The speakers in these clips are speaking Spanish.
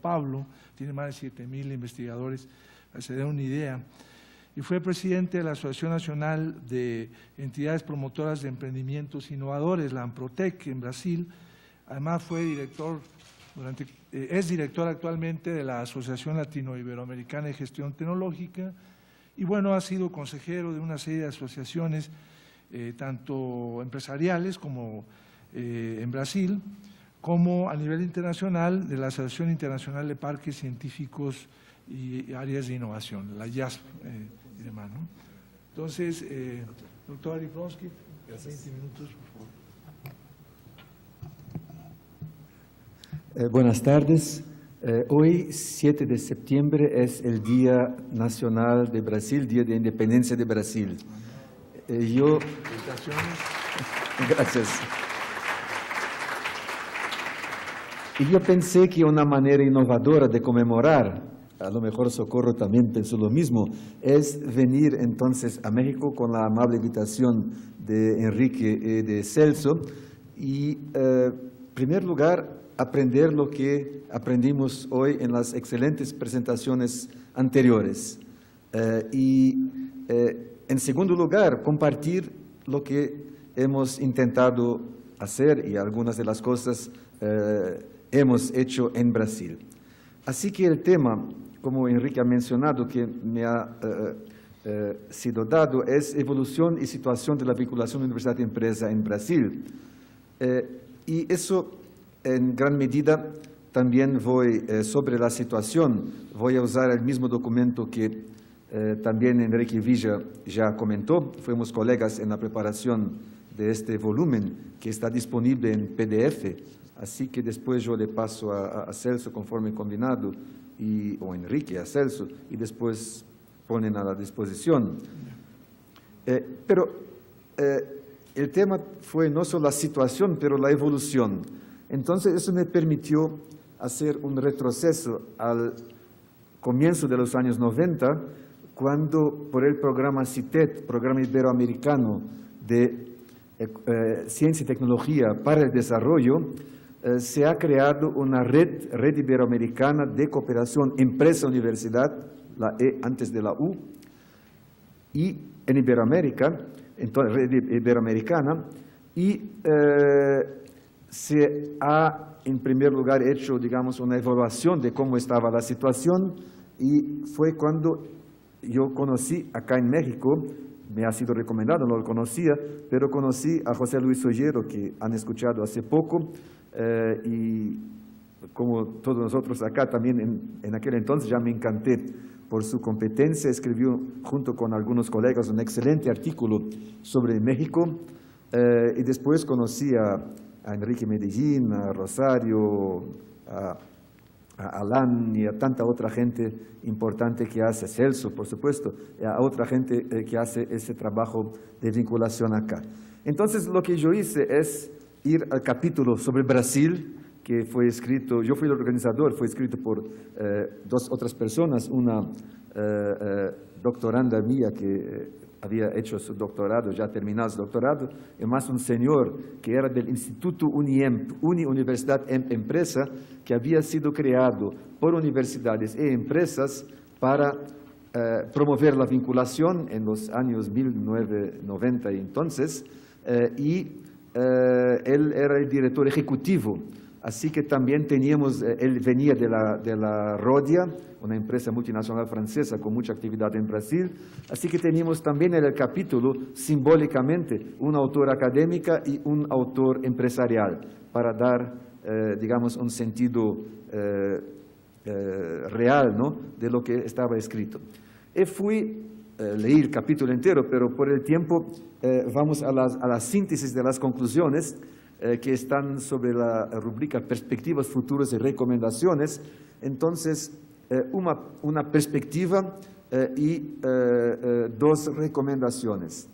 Pablo, tiene más de 7,000 investigadores, para que se den una idea. Y fue presidente de la Asociación Nacional de Entidades Promotoras de Emprendimientos Innovadores, la AMPROTEC, en Brasil. Además fue director, es director actualmente de la Asociación Latino-Iberoamericana de Gestión Tecnológica y bueno, ha sido consejero de una serie de asociaciones, tanto empresariales como en Brasil, como a nivel internacional de la Asociación Internacional de Parques Científicos y Áreas de Innovación, la IASP y demás, ¿no? Entonces, doctor Aripronsky, 20 minutos, por favor. Buenas tardes. Hoy, 7 de septiembre, es el Día Nacional de Brasil, Día de Independencia de Brasil. Gracias. Y yo pensé que una manera innovadora de conmemorar, a lo mejor Socorro también pensó lo mismo, es venir entonces a México con la amable invitación de Enrique y de Celso y, en primer lugar, aprender lo que aprendimos hoy en las excelentes presentaciones anteriores. En segundo lugar, compartir lo que hemos intentado hacer y algunas de las cosas hemos hecho en Brasil. Así que el tema, como Enrique ha mencionado, que me ha sido dado, es evolución y situación de la vinculación universidad-empresa en Brasil. Y eso, en gran medida, también voy sobre la situación, voy a usar el mismo documento que también Enrique Villa ya comentó. Fuimos colegas en la preparación de este volumen que está disponible en PDF, así que después yo le paso a Celso conforme combinado, o Enrique a Celso, y después ponen a la disposición. Pero el tema fue no solo la situación, pero la evolución. Entonces, eso me permitió hacer un retroceso al comienzo de los años 90, cuando por el programa CITED, Programa Iberoamericano de Ciencia y Tecnología para el Desarrollo, se ha creado una red iberoamericana de cooperación empresa-universidad, la E antes de la U, y en Iberoamérica, entonces red iberoamericana, y se ha, en primer lugar, hecho, digamos, una evaluación de cómo estaba la situación, y fue cuando yo conocí acá en México, me ha sido recomendado, no lo conocía, pero conocí a José Luis Ollero, que han escuchado hace poco, y como todos nosotros acá también en aquel entonces ya me encanté por su competencia. Escribió junto con algunos colegas un excelente artículo sobre México, y después conocí a Enrique Medellín, a Rosario, a Alan y a tanta otra gente importante que hace, Celso, por supuesto, y a otra gente que hace ese trabajo de vinculación acá. Entonces, lo que yo hice es ir al capítulo sobre Brasil, que fue escrito, yo fui el organizador, fue escrito por dos otras personas, una doctoranda mía que había hecho su doctorado, ya terminado su doctorado, y más un señor que era del Instituto UNIEMP, Universidad Empresa, que había sido creado por universidades y empresas para promover la vinculación en los años 1990 y entonces, y él era el director ejecutivo. Así que también teníamos, él venía de la Rodia, una empresa multinacional francesa con mucha actividad en Brasil. Así que teníamos también en el capítulo, simbólicamente, un autor académica y un autor empresarial, para dar, digamos, un sentido real, ¿no?, de lo que estaba escrito. Y leí el capítulo entero, pero por el tiempo vamos a la síntesis de las conclusiones, que están sobre la rúbrica Perspectivas Futuras y Recomendaciones. Entonces, una perspectiva y dos recomendaciones.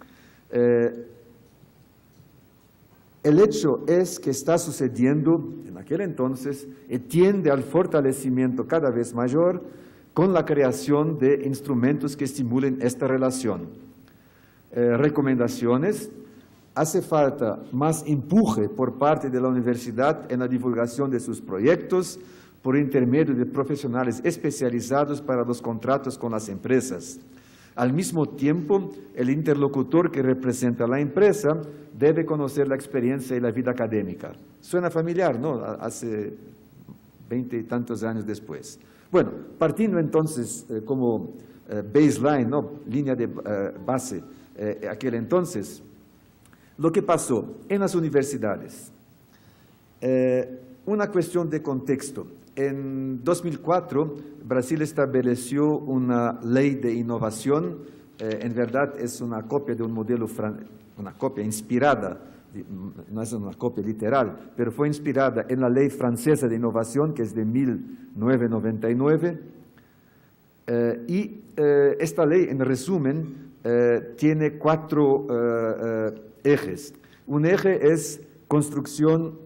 El hecho es que está sucediendo en aquel entonces y tiende al fortalecimiento cada vez mayor con la creación de instrumentos que estimulen esta relación. Recomendaciones. Hace falta más empuje por parte de la universidad en la divulgación de sus proyectos, por intermedio de profesionales especializados para los contratos con las empresas. Al mismo tiempo, el interlocutor que representa a la empresa debe conocer la experiencia y la vida académica. Suena familiar, ¿no? Hace 20 y tantos años después. Bueno, partiendo entonces como baseline, ¿no? Línea de base, aquel entonces, lo que pasó en las universidades. Una cuestión de contexto. En 2004, Brasil estableció una ley de innovación. En verdad es una copia de un modelo, una copia inspirada, no es una copia literal, pero fue inspirada en la ley francesa de innovación, que es de 1999. Esta ley, en resumen, tiene 4 ejes. Un eje es construcción,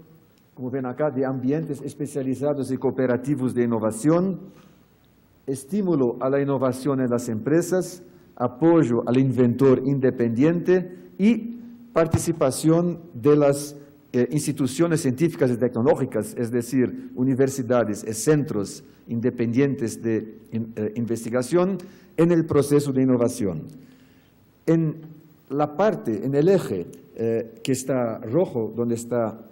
como ven acá, de ambientes especializados y cooperativos de innovación, estímulo a la innovación en las empresas, apoyo al inventor independiente y participación de las instituciones científicas y tecnológicas, es decir, universidades y centros independientes de investigación en el proceso de innovación. En la parte, en el eje que está rojo, donde está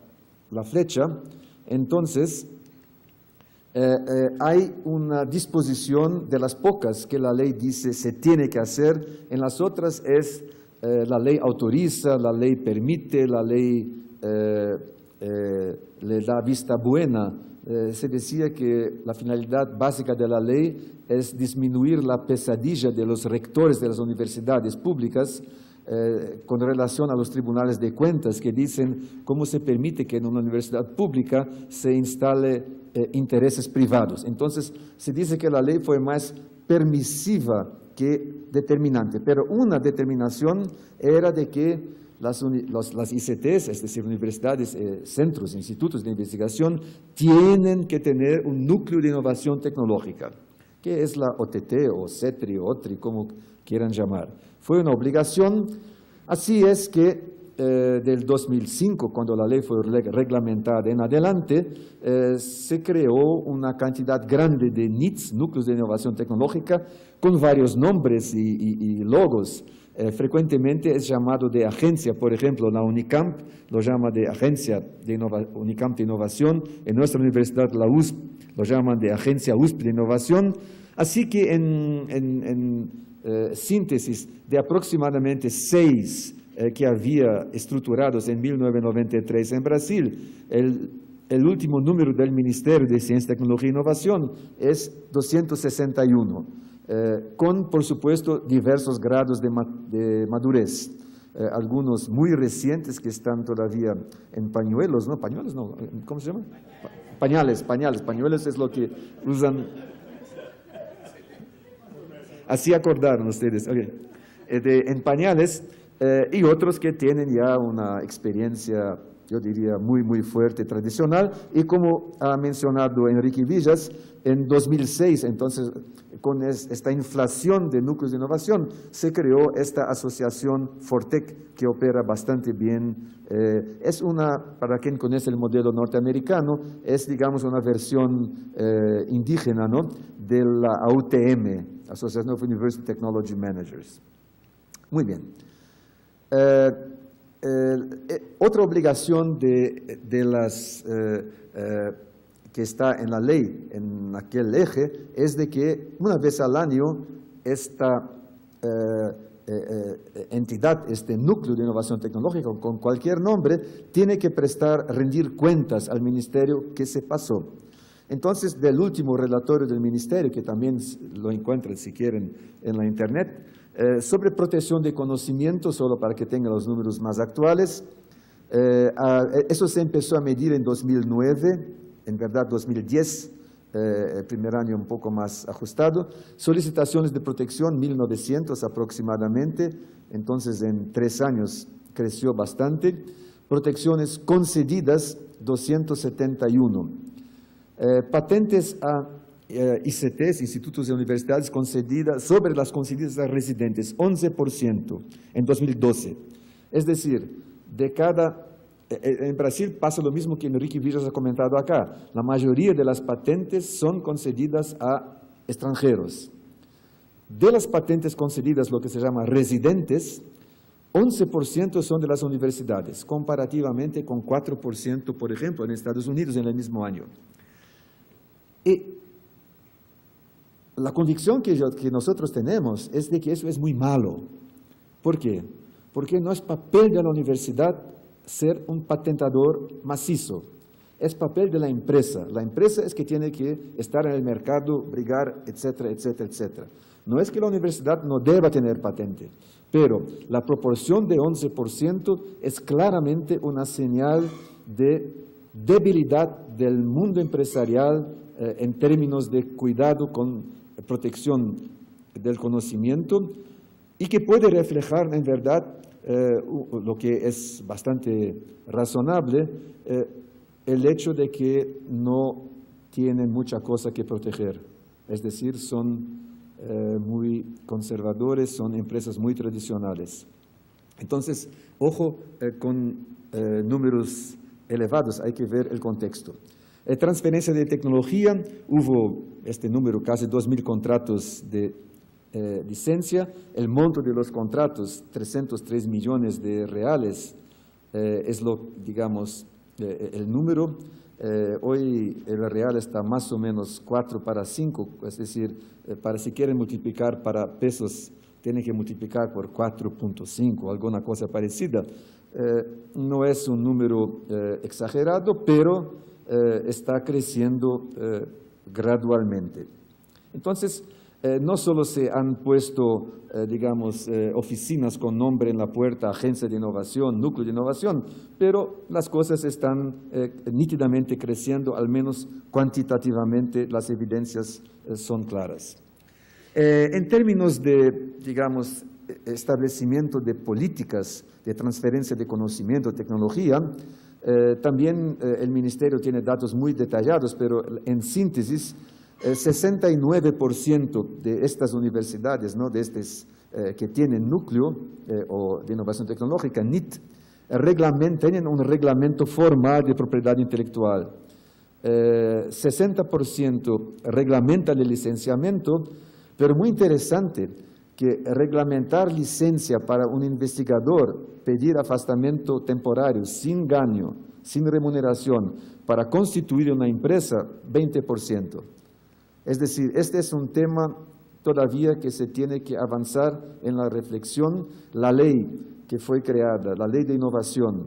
la flecha, entonces hay una disposición de las pocas que la ley dice se tiene que hacer. En las otras es la ley autoriza, la ley permite, la ley le da vista buena. Se decía que la finalidad básica de la ley es disminuir la pesadilla de los rectores de las universidades públicas con relación a los tribunales de cuentas, que dicen cómo se permite que en una universidad pública se instale intereses privados. Entonces, se dice que la ley fue más permisiva que determinante, pero una determinación era de que las ICTs, es decir, universidades, centros, institutos de investigación, tienen que tener un núcleo de innovación tecnológica, que es la OTT o CETRI o OTRI, como quieran llamar. Fue una obligación. Así es que del 2005, cuando la ley fue reglamentada en adelante, se creó una cantidad grande de NITs, núcleos de innovación tecnológica, con varios nombres y logos. Frecuentemente es llamado de agencia. Por ejemplo, la Unicamp lo llama de agencia de Unicamp de innovación. En nuestra universidad, la USP, lo llaman de agencia USP de innovación. Así que en síntesis de aproximadamente 6 que había estruturados en 1993 en Brasil, el último número del Ministerio de Ciencia, Tecnología e Innovación es 261, con, por supuesto, diversos grados de madurez. Algunos muy recientes que están todavía en pañuelos, ¿no? Pañuelos, no, ¿cómo se llama? Pañales. Pañuelos es lo que usan. Así acordaron ustedes, okay. En pañales, y otros que tienen ya una experiencia, yo diría, muy fuerte, tradicional. Y como ha mencionado Enrique Villas, en 2006, entonces, con esta inflación de núcleos de innovación, se creó esta asociación Fortec, que opera bastante bien. Es una, para quien conoce el modelo norteamericano, es, digamos, una versión indígena, ¿no?, de la AUTM, Association of University Technology Managers. Muy bien. Otra obligación de las que está en la ley, en aquel eje, es de que una vez al año esta entidad, este núcleo de innovación tecnológica, con cualquier nombre, tiene que rendir cuentas al ministerio que se pasó. Entonces, del último relatorio del ministerio, que también lo encuentran si quieren en la internet, sobre protección de conocimiento, solo para que tengan los números más actuales, eso se empezó a medir en 2009, en verdad 2010, el primer año un poco más ajustado. Solicitaciones de protección, 1.900 aproximadamente, entonces en 3 años creció bastante. Protecciones concedidas, 271. Patentes a ICTs, institutos y universidades concedidas, sobre las concedidas a residentes, 11% en 2012. Es decir, de cada En Brasil pasa lo mismo que Enrique Villas ha comentado acá. La mayoría de las patentes son concedidas a extranjeros. De las patentes concedidas, lo que se llama residentes, 11% son de las universidades, comparativamente con 4%, por ejemplo, en Estados Unidos en el mismo año. Y la convicción que nosotros tenemos es de que eso es muy malo. ¿Por qué? Porque no es papel de la universidad ser un patentador macizo. Es papel de la empresa. La empresa es que tiene que estar en el mercado, brigar, etcétera, etcétera, etcétera. No es que la universidad no deba tener patente, pero la proporción de 11% es claramente una señal de debilidad del mundo empresarial en términos de cuidado con protección del conocimiento y que puede reflejar en verdad lo que es bastante razonable, el hecho de que no tienen mucha cosa que proteger. Es decir, son muy conservadores, son empresas muy tradicionales. Entonces, ojo con números elevados, hay que ver el contexto. Transferencia de tecnología, hubo este número, casi 2.000 contratos de licencia. El monto de los contratos, 303 millones de reales, es digamos, el número. Hoy el real está más o menos 4 para 5, es decir, si quieren multiplicar para pesos, tienen que multiplicar por 4.5, alguna cosa parecida. No es un número exagerado, pero está creciendo gradualmente. Entonces, no solo se han puesto, digamos, oficinas con nombre en la puerta, agencia de innovación, núcleo de innovación, pero las cosas están nítidamente creciendo, al menos cuantitativamente las evidencias son claras. En términos de, digamos, establecimiento de políticas de transferencia de conocimiento, tecnología, también el Ministerio tiene datos muy detallados, pero en síntesis, 69% de estas universidades, ¿no?, de estas que tienen núcleo o de innovación tecnológica, NIT, tienen un reglamento formal de propiedad intelectual. 60% reglamenta el licenciamiento, pero muy interesante que reglamentar licencia para un investigador, pedir afastamiento temporario, sin gaño, sin remuneración, para constituir una empresa, 20%. Es decir, este es un tema todavía que se tiene que avanzar en la reflexión. La ley que fue creada, la ley de innovación,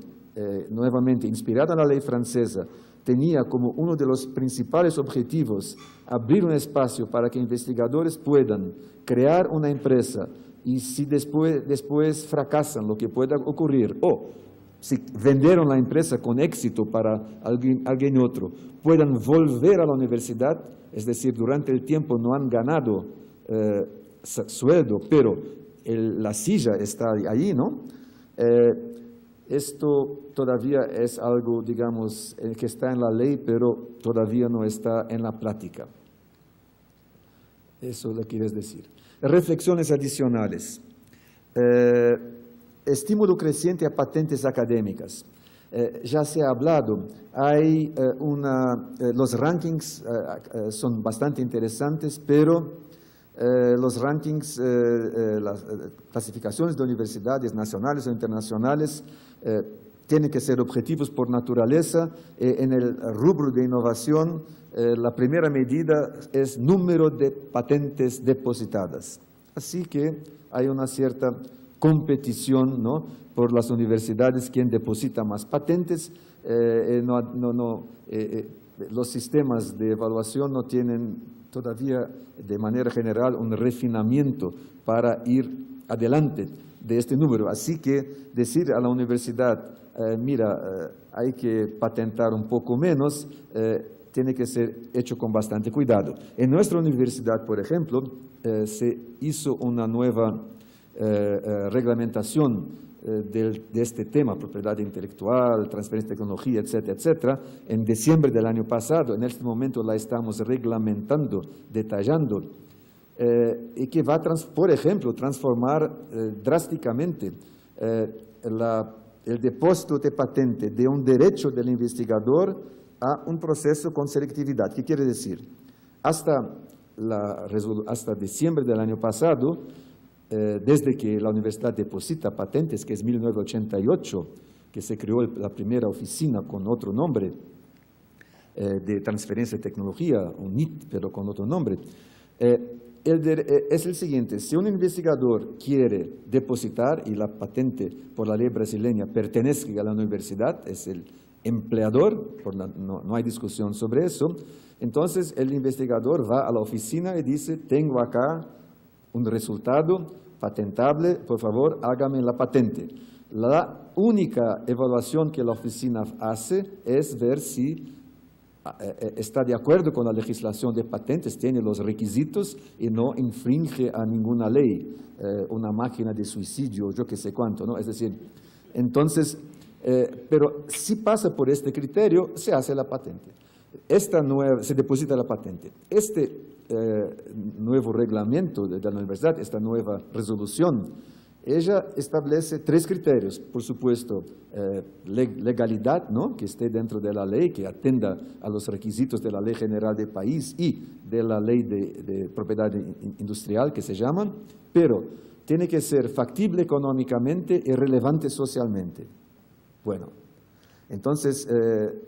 nuevamente inspirada en la ley francesa, tenía como uno de los principales objetivos abrir un espacio para que investigadores puedan crear una empresa y si después fracasan, lo que pueda ocurrir, o si vendieron la empresa con éxito para alguien otro, puedan volver a la universidad, es decir, durante el tiempo no han ganado sueldo, pero la silla está ahí, ¿no? Esto todavía es algo, digamos, que está en la ley, pero todavía no está en la práctica. Eso lo quieres decir. Reflexiones adicionales. Estímulo creciente a patentes académicas. Ya se ha hablado, hay los rankings son bastante interesantes, pero los rankings, las clasificaciones de universidades nacionales o internacionales tienen que ser objetivos por naturaleza. En el rubro de innovación, la primera medida es número de patentes depositadas. Así que hay una cierta competición, ¿no?, por las universidades, quien deposita más patentes. Los sistemas de evaluación no tienen todavía de manera general un refinamiento para ir adelante de este número. Así que decir a la universidad, mira, hay que patentar un poco menos, tiene que ser hecho con bastante cuidado. En nuestra universidad, por ejemplo, se hizo una nueva reglamentación de este tema, propiedad intelectual, transferencia de tecnología, etcétera, etcétera, en diciembre del año pasado. En este momento la estamos reglamentando, detallando, y que va, por ejemplo, transformar drásticamente la el depósito de patente de un derecho del investigador a un proceso con selectividad. ¿Qué quiere decir? Hasta diciembre del año pasado, desde que la universidad deposita patentes, que es 1988, que se creó la primera oficina con otro nombre, de transferencia de tecnología, UNIT, pero con otro nombre, es el siguiente: si un investigador quiere depositar y la patente por la ley brasileña pertenece a la universidad, es el empleador, no hay discusión sobre eso, entonces el investigador va a la oficina y dice: tengo acá un resultado patentable, por favor hágame la patente. La única evaluación que la oficina hace es ver si está de acuerdo con la legislación de patentes, tiene los requisitos y no infringe a ninguna ley, una máquina de suicidio, yo qué sé cuánto, ¿no? Es decir, entonces, pero si pasa por este criterio, se hace la patente. Se deposita la patente. Este nuevo reglamento de la universidad, esta nueva resolución, ella establece 3 criterios: por supuesto, legalidad, ¿no?, que esté dentro de la ley, que atienda a los requisitos de la ley general del país y de la ley de propiedad industrial, que se llaman, pero tiene que ser factible económicamente y relevante socialmente. Bueno, entonces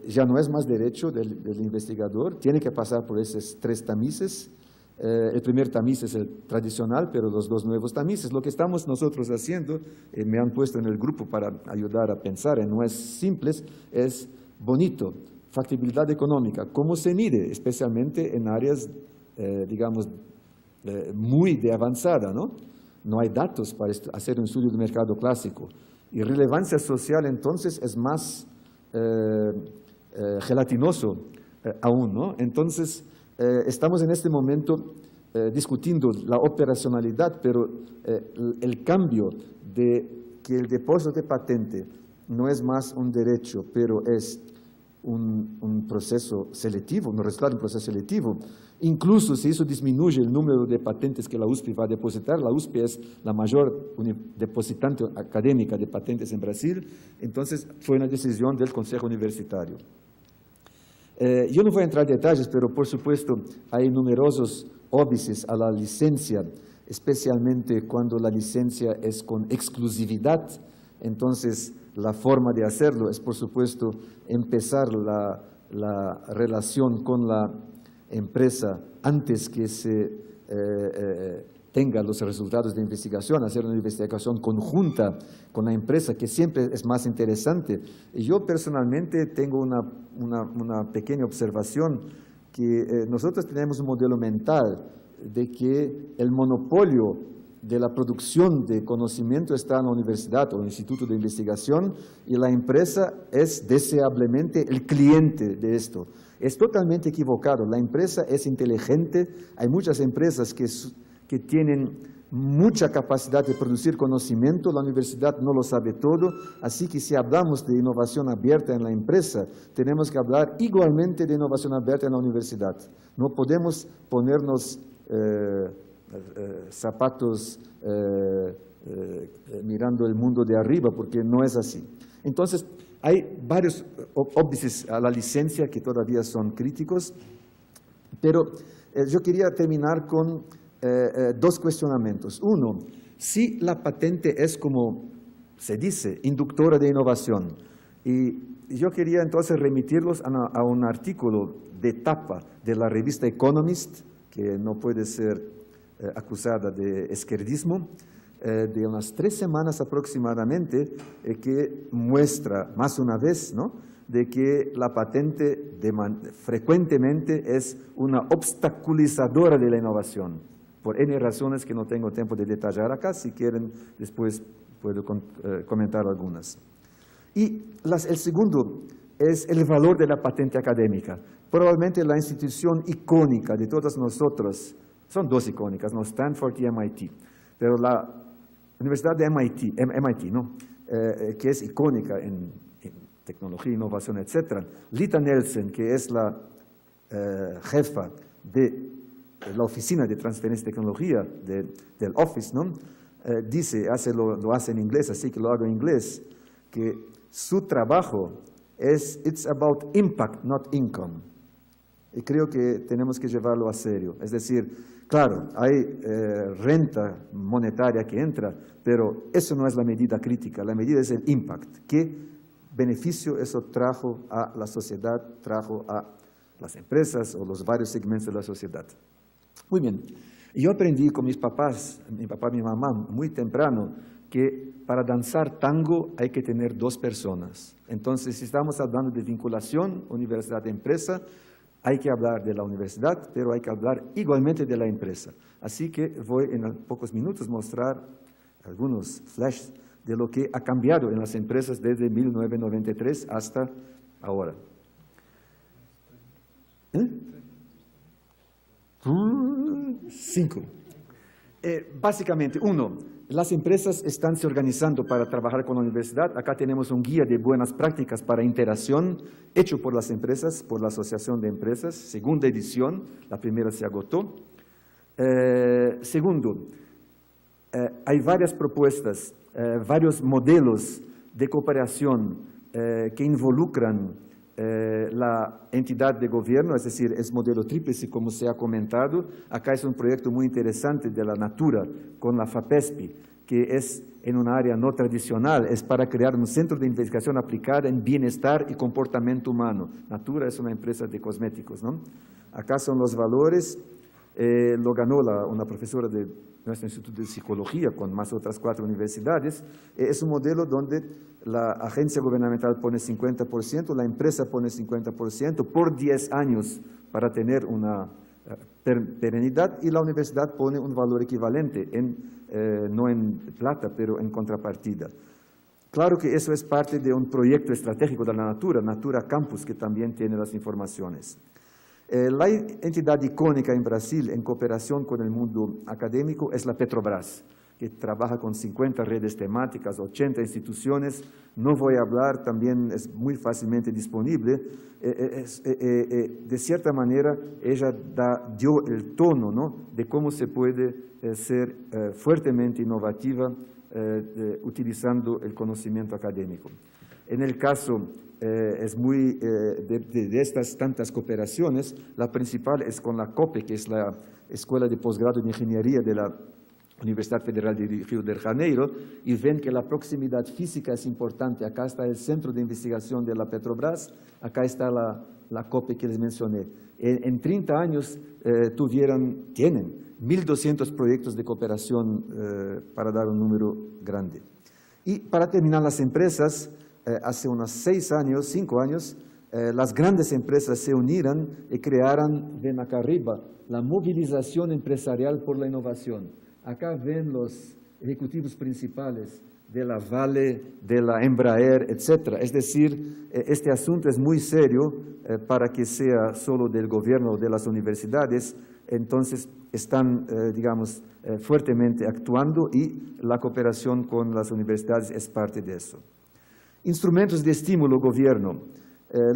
ya no es más derecho del investigador, tiene que pasar por esos 3 tamices. El primer tamiz es el tradicional, pero los 2 nuevos tamices. Lo que estamos nosotros haciendo, me han puesto en el grupo para ayudar a pensar, no es simple, es bonito. Factibilidad económica, ¿cómo se mide? Especialmente en áreas, digamos, muy de avanzada, ¿no? No hay datos para hacer un estudio de mercado clásico. Y relevancia social, entonces, es más gelatinoso aún, ¿no? Entonces, estamos en este momento discutiendo la operacionalidad, pero el cambio de que el depósito de patente no es más un derecho, pero es un proceso selectivo, un resultado de un proceso selectivo. Incluso si eso disminuye el número de patentes que la USP va a depositar, la USP es la mayor depositante académica de patentes en Brasil, entonces fue una decisión del Consejo Universitario. Yo no voy a entrar en detalles, pero por supuesto hay numerosos óbices a la licencia, especialmente cuando la licencia es con exclusividad. Entonces, la forma de hacerlo es, por supuesto, empezar la relación con la empresa antes que se tenga los resultados de investigación, hacer una investigación conjunta con la empresa, que siempre es más interesante. Y yo personalmente tengo una pequeña observación, que nosotros tenemos un modelo mental de que el monopolio de la producción de conocimiento está en la universidad o el instituto de investigación, y la empresa es deseablemente el cliente de esto. Es totalmente equivocado. La empresa es inteligente. Hay muchas empresas que tienen mucha capacidad de producir conocimiento, la universidad no lo sabe todo, así que si hablamos de innovación abierta en la empresa, tenemos que hablar igualmente de innovación abierta en la universidad. No podemos ponernos zapatos mirando el mundo de arriba, porque no es así. Entonces, hay varios óbices a la licencia que todavía son críticos, pero yo quería terminar con 2 cuestionamientos. Uno, si la patente es, como se dice, inductora de innovación, y yo quería entonces remitirlos a un artículo de tapa de la revista Economist, que no puede ser acusada de izquierdismo, de unas 3 semanas aproximadamente, que muestra más una vez, ¿no?, de que la patente frecuentemente es una obstaculizadora de la innovación, por N razones que no tengo tiempo de detallar acá. Si quieren, después puedo comentar algunas. Y el segundo es el valor de la patente académica. Probablemente la institución icónica de todas nosotros, son 2 icónicas, ¿no?, Stanford y MIT, pero la Universidad de MIT, ¿no?, que es icónica en tecnología, innovación, etc. Lita Nelson, que es la jefa de la oficina de transferencia de tecnología del Office, ¿no?, dice, lo hace en inglés, así que lo hago en inglés: que su trabajo it's about impact, not income. Y creo que tenemos que llevarlo a serio. Es decir, claro, hay renta monetaria que entra, pero eso no es la medida crítica. La medida es el impact. ¿Qué beneficio eso trajo a la sociedad, trajo a las empresas o los varios segmentos de la sociedad? Muy bien. Yo aprendí con mis papás, mi papá y mi mamá, muy temprano, que para danzar tango hay que tener dos personas. Entonces, si estamos hablando de vinculación universidad-empresa, hay que hablar de la universidad, pero hay que hablar igualmente de la empresa. Así que voy en pocos minutos mostrar algunos flashes de lo que ha cambiado en las empresas desde 1993 hasta ahora. 5. Básicamente, 1, las empresas están se organizando para trabajar con la universidad. Acá tenemos un guía de buenas prácticas para interacción hecho por las empresas, por la Asociación de Empresas, segunda edición, la primera se agotó. Segundo, hay varias propuestas, varios modelos de cooperación que involucran la entidad de gobierno, es decir, es modelo tríplice, como se ha comentado. Acá es un proyecto muy interesante de la Natura con la FAPESP, que es en una área no tradicional, es para crear un centro de investigación aplicada en bienestar y comportamiento humano. Natura es una empresa de cosméticos, ¿no? Acá son los valores, lo ganó una profesora de nuestro Instituto de Psicología con más otras 4 universidades. Es un modelo donde la agencia gubernamental pone 50%, la empresa pone 50% por 10 años para tener una perenidad, y la universidad pone un valor equivalente, no en plata, pero en contrapartida. Claro que eso es parte de un proyecto estratégico de la Natura Campus, que también tiene las informaciones. La entidad icónica en Brasil en cooperación con el mundo académico es la Petrobras, que trabaja con 50 redes temáticas, 80 instituciones. No voy a hablar, también es muy fácilmente disponible. De cierta manera, ella dio el tono, ¿no?, de cómo se puede ser fuertemente innovativa utilizando el conocimiento académico. En el caso es muy de estas tantas cooperaciones, la principal es con la COPE, que es la Escuela de Posgrado de Ingeniería de la Universidad Federal de Río de Janeiro, y ven que la proximidad física es importante. Acá está el centro de investigación de la Petrobras, acá está la COPE que les mencioné. En 30 años tienen 1.200 proyectos de cooperación, para dar un número grande. Y para terminar, las empresas, hace unos 5 años, las grandes empresas se unieron y crearon, ven acá arriba, la movilización empresarial por la innovación. Acá ven los ejecutivos principales de la Vale, de la Embraer, etc. Es decir, este asunto es muy serio para que sea solo del gobierno o de las universidades. Entonces, están, digamos, fuertemente actuando, y la cooperación con las universidades es parte de eso. Instrumentos de estímulo gobierno.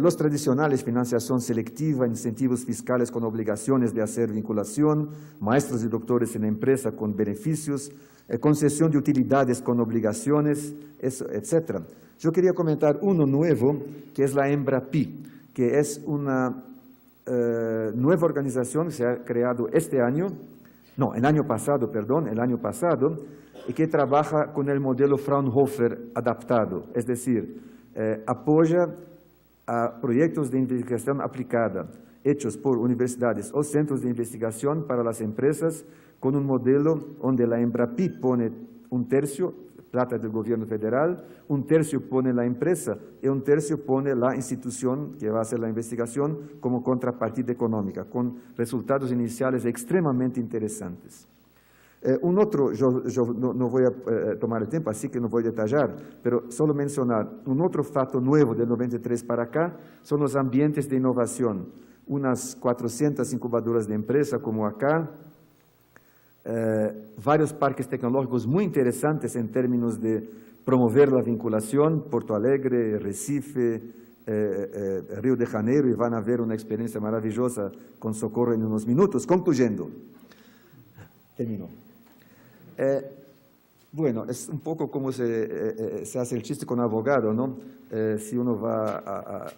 Los tradicionales, financiación selectiva, incentivos fiscales con obligaciones de hacer vinculación, maestros y doctores en la empresa con beneficios, concesión de utilidades con obligaciones, etc. Yo quería comentar uno nuevo, que es la Embrapi, que es una nueva organización que se ha creado el año pasado, y que trabaja con el modelo Fraunhofer adaptado, es decir, apoya a proyectos de investigación aplicada hechos por universidades o centros de investigación para las empresas, con un modelo donde la Embrapi pone 1/3, plata del gobierno federal, 1/3 pone la empresa y 1/3 pone la institución que va a hacer la investigación como contrapartida económica, con resultados iniciales extremadamente interesantes. Un otro, yo no voy a tomar el tiempo, así que no voy a detallar, pero solo mencionar, un otro fato nuevo del 93 para acá son los ambientes de innovación. Unas 400 incubadoras de empresa como acá, varios parques tecnológicos muy interesantes en términos de promover la vinculación, Porto Alegre, Recife, Río de Janeiro, y van a ver una experiencia maravillosa con Socorro en unos minutos. Concluyendo, termino. Bueno, es un poco como se hace el chiste con abogado, ¿no? Si uno va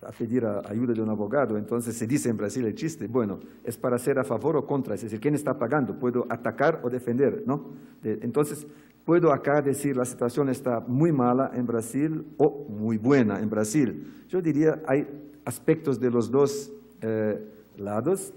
a pedir ayuda de un abogado, entonces se dice en Brasil el chiste, bueno, es para ser a favor o contra, es decir, ¿quién está pagando? ¿Puedo atacar o defender? ¿No? Entonces, puedo acá decir la situación está muy mala en Brasil o muy buena en Brasil. Yo diría hay aspectos de los dos lados.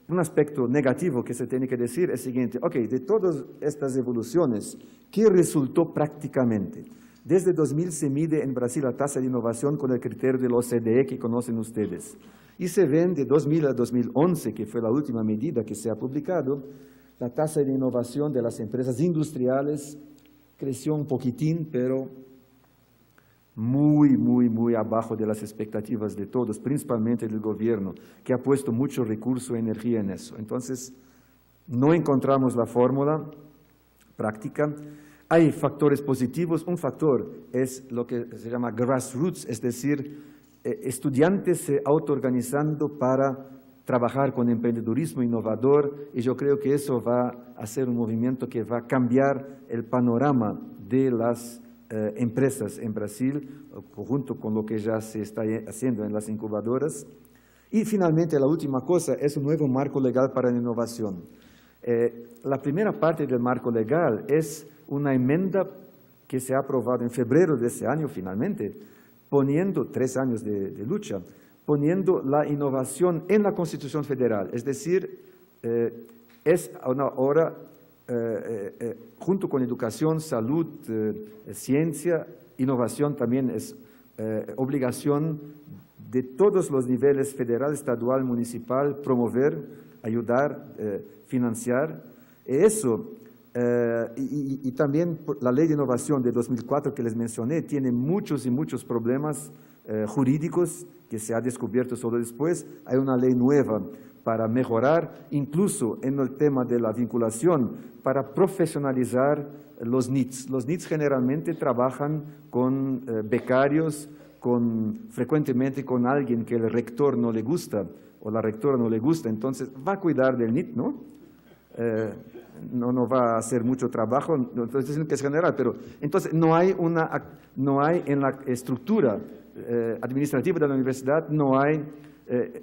Un aspecto negativo que se tiene que decir es el siguiente, ok, de todas estas evoluciones, ¿qué resultó prácticamente? Desde 2000 se mide en Brasil la tasa de innovación con el criterio del OCDE que conocen ustedes. Y se ven de 2000 a 2011, que fue la última medida que se ha publicado, la tasa de innovación de las empresas industriales creció un poquitín, pero muy abajo de las expectativas de todos, principalmente del gobierno, que ha puesto mucho recurso y energía en eso. Entonces, no encontramos la fórmula práctica. Hay factores positivos. Un factor es lo que se llama grassroots, es decir, estudiantes se autoorganizando para trabajar con emprendedurismo innovador, y yo creo que eso va a ser un movimiento que va a cambiar el panorama de las empresas en Brasil, junto con lo que ya se está haciendo en las incubadoras. Y finalmente, la última cosa es un nuevo marco legal para la innovación. La primera parte del marco legal es una enmienda que se ha aprobado en febrero de ese año, finalmente, poniendo 3 años de lucha, poniendo la innovación en la Constitución Federal. Es decir, es ahora junto con educación, salud, ciencia, innovación también es obligación de todos los niveles federal, estadual, municipal, promover, ayudar, financiar. Eso, y también la Ley de Innovación de 2004 que les mencioné tiene muchos y muchos problemas jurídicos que se ha descubierto solo después. Hay una ley nueva para mejorar, incluso en el tema de la vinculación, para profesionalizar los NITs. Los NITs generalmente trabajan con becarios, frecuentemente con alguien que el rector no le gusta o la rectora no le gusta, entonces va a cuidar del NIT, ¿no? No va a hacer mucho trabajo, entonces dicen que es general, pero entonces no hay en la estructura administrativa de la universidad, no hay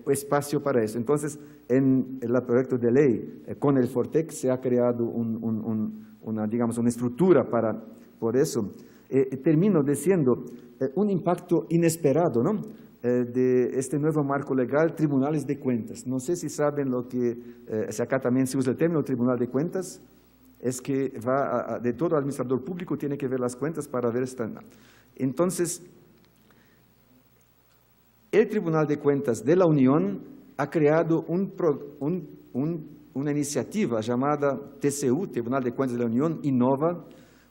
espacio para eso. Entonces, en el proyecto de ley con el Fortec se ha creado una estructura por eso. Termino diciendo un impacto inesperado, ¿no? De este nuevo marco legal, tribunales de cuentas. No sé si saben lo que, si acá también se usa el término tribunal de cuentas, es que va de todo administrador público tiene que ver las cuentas para ver esta. Entonces, el Tribunal de Cuentas de la Unión ha creado una iniciativa llamada TCU, Tribunal de Cuentas de la Unión, Innova.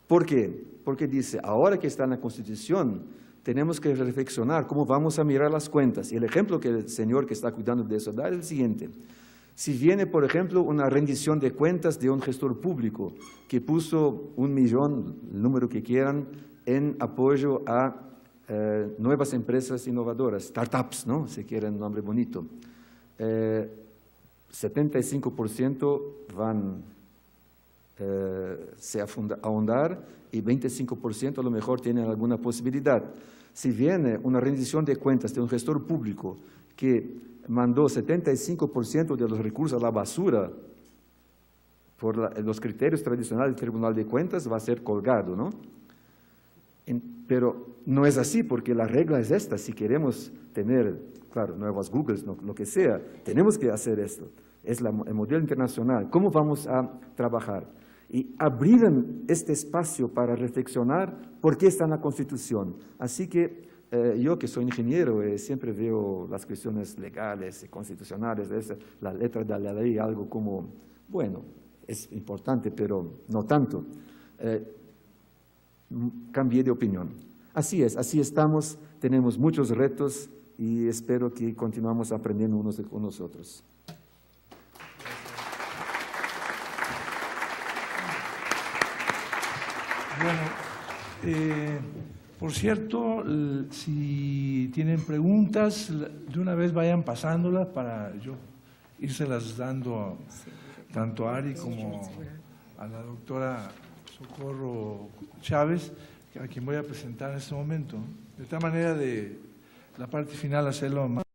¿Por qué? Porque dice, ahora que está en la Constitución, tenemos que reflexionar cómo vamos a mirar las cuentas. Y el ejemplo que el señor que está cuidando de eso da es el siguiente. Si viene, por ejemplo, una rendición de cuentas de un gestor público que puso 1 millón, el número que quieran, en apoyo a nuevas empresas innovadoras, startups, ¿no? Si quieren un nombre bonito. 75% van a ahondar y 25% a lo mejor tienen alguna posibilidad. Si viene una rendición de cuentas de un gestor público que mandó 75% de los recursos a la basura por los criterios tradicionales del Tribunal de Cuentas, va a ser colgado, ¿no? Pero no es así, porque la regla es esta. Si queremos tener, claro, nuevas Googles, lo que sea, tenemos que hacer esto. Es el modelo internacional. ¿Cómo vamos a trabajar? Y abrir este espacio para reflexionar por qué está en la Constitución. Así que yo, que soy ingeniero, siempre veo las cuestiones legales y constitucionales, la letra de la ley, algo como, bueno, es importante, pero no tanto. Cambié de opinión. Así es, así estamos, tenemos muchos retos y espero que continuemos aprendiendo unos con los otros. Bueno, por cierto, si tienen preguntas, de una vez vayan pasándolas para yo írselas dando tanto a Ari como a la doctora Socorro Chávez, a quien voy a presentar en este momento. De tal manera de la parte final hacerlo más